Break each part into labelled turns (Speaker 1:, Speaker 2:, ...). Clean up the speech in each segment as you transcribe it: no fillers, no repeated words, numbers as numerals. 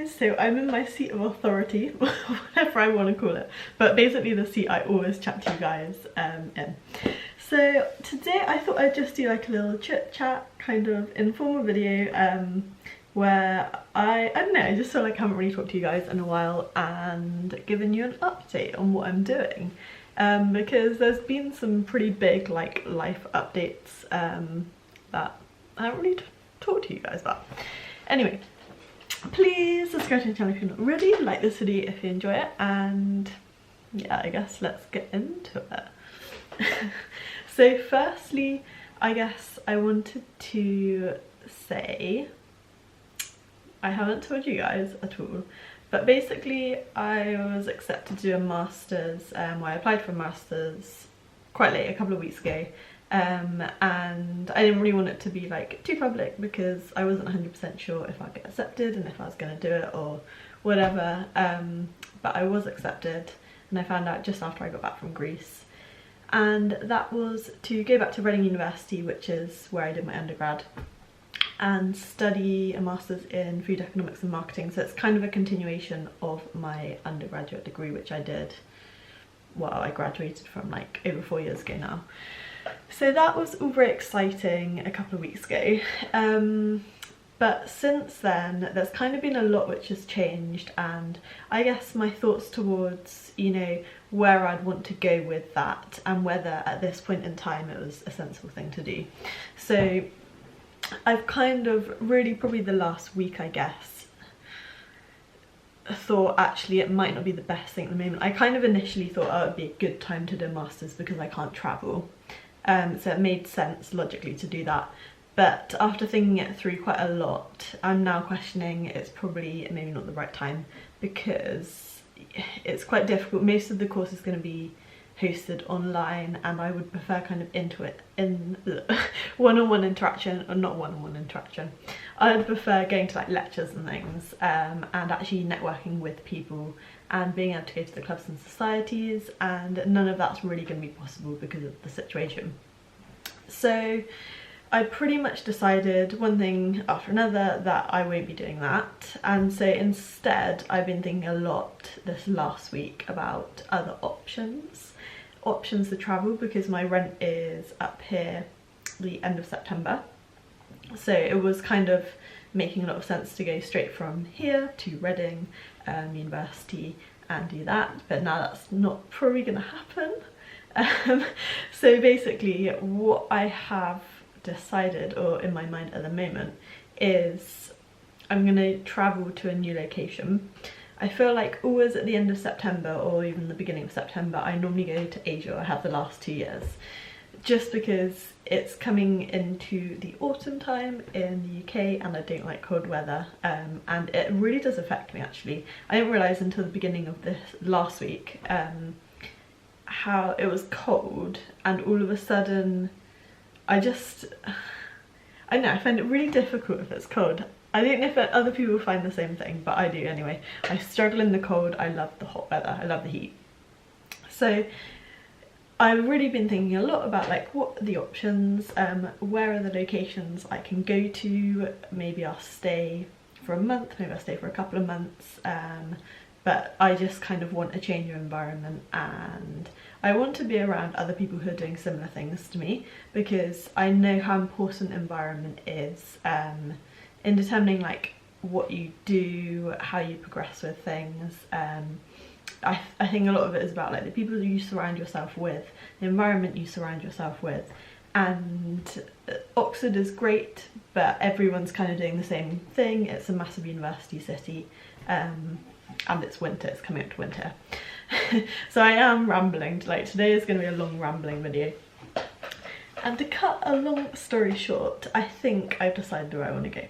Speaker 1: guys, so I'm in my seat of authority, whatever I want to call it, but basically the seat I always chat to you guys in. So today I thought I'd just do like a little chit chat kind of informal video where I don't know, I just feel like I haven't really talked to you guys in a while and given you an update on what I'm doing, because there's been some pretty big like life updates that I haven't really talked to you guys about. Anyway, please subscribe to the channel if you're not already, like this video if you enjoy it, and yeah, I guess let's get into it. So firstly, I guess I wanted to say, I haven't told you guys at all, but basically I was accepted to do a master's, I applied for a master's quite late, a couple of weeks ago, and I didn't really want it to be like too public because I wasn't 100% sure if I'd get accepted and if I was going to do it or whatever, but I was accepted and I found out just after I got back from Greece, and that was to go back to Reading University, which is where I did my undergrad, and study a master's in food economics and marketing. So it's kind of a continuation of my undergraduate degree, which I did, well, I graduated from like over 4 years ago now. So that was all very exciting a couple of weeks ago, but since then there's kind of been a lot which has changed, and I guess my thoughts towards, you know, where I'd want to go with that and whether at this point in time it was a sensible thing to do. So I've kind of really, probably the last week I guess, thought actually it might not be the best thing at the moment. I kind of initially thought, oh, it would be a good time to do a master's because I can't travel, so it made sense logically to do that. But after thinking it through quite a lot, I'm now questioning it's probably maybe not the right time because it's quite difficult. Most of the course is going to be hosted online, and I would prefer kind of one-on-one interaction, or not one-on-one interaction. I would prefer going to like lectures and things, and actually networking with people and being able to go to the clubs and societies, and none of that's really going to be possible because of the situation. So I pretty much decided one thing after another that I won't be doing that, and so instead I've been thinking a lot this last week about other options to travel, because my rent is up here the end of September, so it was kind of making a lot of sense to go straight from here to Reading University and do that, but now that's not probably going to happen. So basically what I have decided, or in my mind at the moment, is I'm going to travel to a new location. I feel like always at the end of September or even the beginning of September I normally go to Asia. I have the last 2 years, just because it's coming into the autumn time in the UK and I don't like cold weather, and it really does affect me actually. I didn't realise until the beginning of this last week how it was cold, and all of a sudden I don't know, I find it really difficult if it's cold. I don't know if other people find the same thing, but I do anyway. I struggle in the cold, I love the hot weather, I love the heat. So I've really been thinking a lot about like what are the options, where are the locations I can go to. Maybe I'll stay for a month, maybe I'll stay for a couple of months, but I just kind of want a change of environment, and I want to be around other people who are doing similar things to me, because I know how important environment is in determining like what you do, how you progress with things. I think a lot of it is about like the people you surround yourself with, the environment you surround yourself with, and Oxford is great, but everyone's kind of doing the same thing. It's a massive university city, and it's winter, it's coming up to winter. So I am rambling, like today is going to be a long rambling video. And to cut a long story short, I think I've decided where I want to go.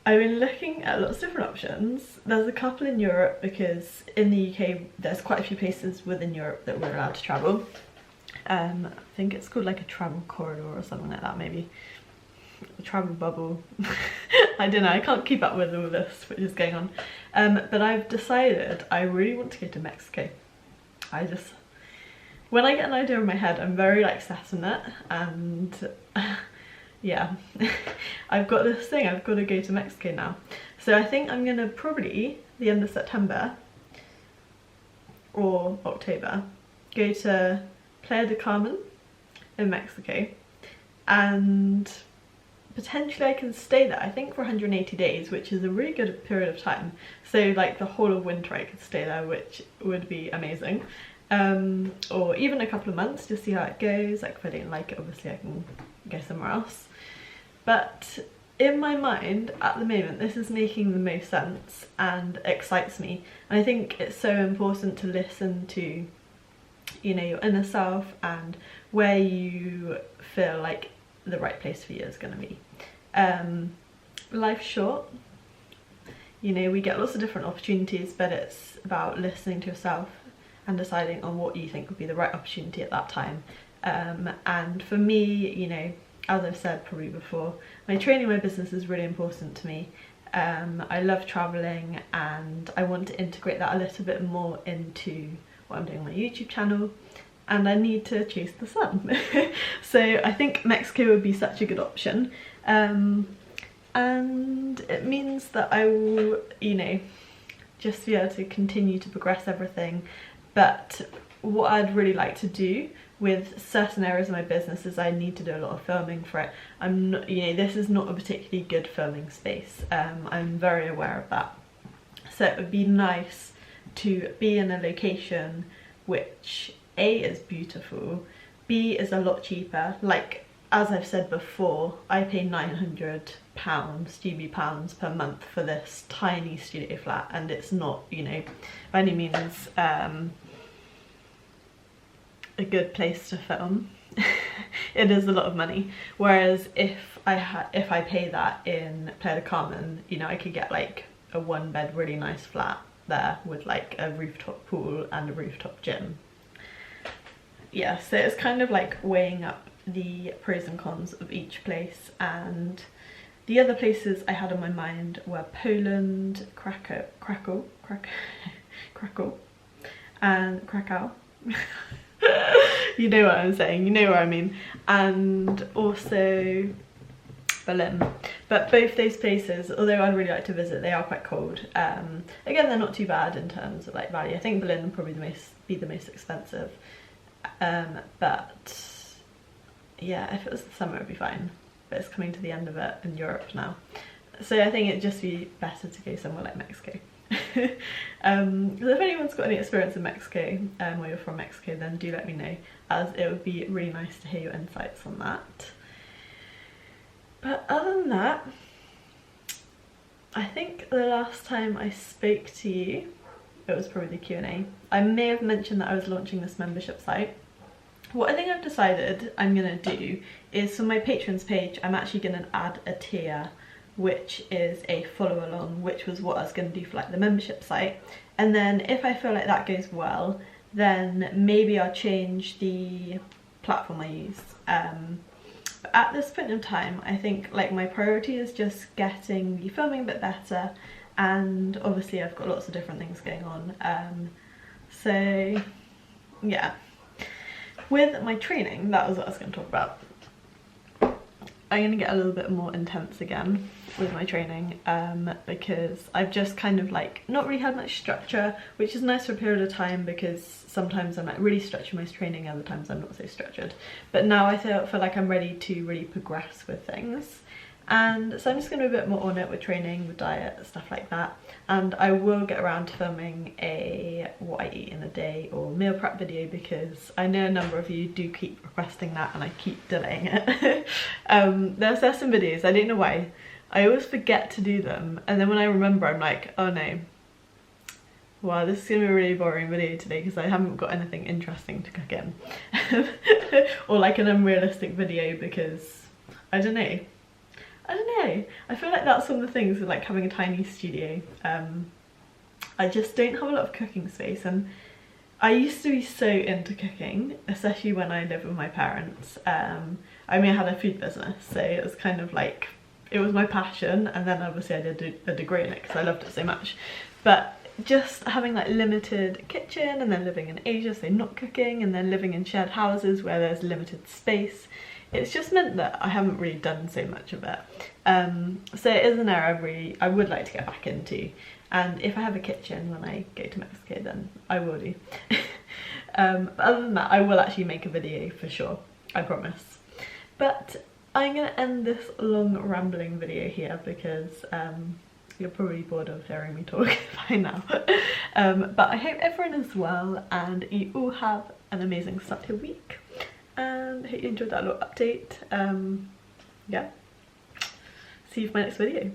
Speaker 1: I've been looking at lots of different options. There's a couple in Europe, because in the UK there's quite a few places within Europe that we're allowed to travel. I think it's called like a travel corridor or something like that, maybe. A travel bubble. I don't know, I can't keep up with all this which is going on. But I've decided I really want to go to Mexico. When I get an idea in my head, I'm very like set on it, and yeah, I've got this thing, I've got to go to Mexico now. So I think I'm gonna probably, the end of September or October, go to Playa del Carmen in Mexico, and potentially I can stay there, I think for 180 days, which is a really good period of time. So like the whole of winter I could stay there, which would be amazing. Or even a couple of months to see how it goes. Like if I don't like it, obviously I can go somewhere else. But in my mind at the moment, this is making the most sense and excites me. And I think it's so important to listen to, you know, your inner self and where you feel like the right place for you is going to be. Life's short, you know, we get lots of different opportunities, but it's about listening to yourself and deciding on what you think would be the right opportunity at that time. And for me, you know, as I've said probably before, my training, my business is really important to me. I love traveling, and I want to integrate that a little bit more into what I'm doing on my YouTube channel, and I need to chase the sun. So I think Mexico would be such a good option. And it means that I will, you know, just be able to continue to progress everything. But what I'd really like to do with certain areas of my business is I need to do a lot of filming for it. I'm not, you know, this is not a particularly good filming space. I'm very aware of that. So it would be nice to be in a location which A, is beautiful, B, is a lot cheaper. Like, as I've said before, I pay £900 GB pounds per month for this tiny studio flat, and it's not, you know, by any means a good place to film. It is a lot of money. Whereas if I pay that in Playa del Carmen, you know, I could get like a 1-bed really nice flat there with like a rooftop pool and a rooftop gym. Yeah, so it's kind of like weighing up the pros and cons of each place. And the other places I had on my mind were Poland, Krakow, and Krakow. You know what I'm saying, you know what I mean, and also Berlin. But both those places, although I'd really like to visit, they are quite cold. Again, they're not too bad in terms of like value. I think Berlin would probably be the most expensive, but yeah, if it was the summer it'd be fine, but it's coming to the end of it in Europe now, so I think it'd just be better to go somewhere like Mexico. So if anyone's got any experience in Mexico, or you're from Mexico, then do let me know, as it would be really nice to hear your insights on that. But other than that, I think the last time I spoke to you, it was probably the Q&A. I may have mentioned that I was launching this membership site. What I think I've decided I'm going to do is, for my patrons page, I'm actually going to add a tier which is a follow along, which was what I was going to do for like the membership site. And then if I feel like that goes well, then maybe I'll change the platform I use. But at this point in time, I think like my priority is just getting the filming a bit better, and obviously I've got lots of different things going on. So yeah, with my training, that was what I was going to talk about. I'm going to get a little bit more intense again with my training, because I've just kind of like not really had much structure, which is nice for a period of time, because sometimes I'm like really structured with my training, other times I'm not so structured. But now I feel like I'm ready to really progress with things. And so I'm just going to be a bit more on it with training, with diet, stuff like that. And I will get around to filming a what I eat in a day or meal prep video, because I know a number of you do keep requesting that and I keep delaying it. There's some videos, I don't know why, I always forget to do them, and then when I remember I'm like, oh no, wow, this is going to be a really boring video today because I haven't got anything interesting to cook in. Or like an unrealistic video, because I don't know, I feel like that's one of the things with like having a tiny studio. I just don't have a lot of cooking space, and I used to be so into cooking, especially when I lived with my parents. I mean, I had a food business, so it was kind of like, it was my passion, and then obviously I did a degree in it because I loved it so much. But just having like limited kitchen, and then living in Asia, so not cooking, and then living in shared houses where there's limited space, it's just meant that I haven't really done so much of it. So it is an area I would like to get back into, and if I have a kitchen when I go to Mexico, then I will do. But other than that, I will actually make a video for sure, I promise. But I'm gonna end this long rambling video here because you're probably bored of hearing me talk by now. But I hope everyone is well and you all have an amazing start to your week, and I hope you enjoyed that little update. Yeah, see you for my next video.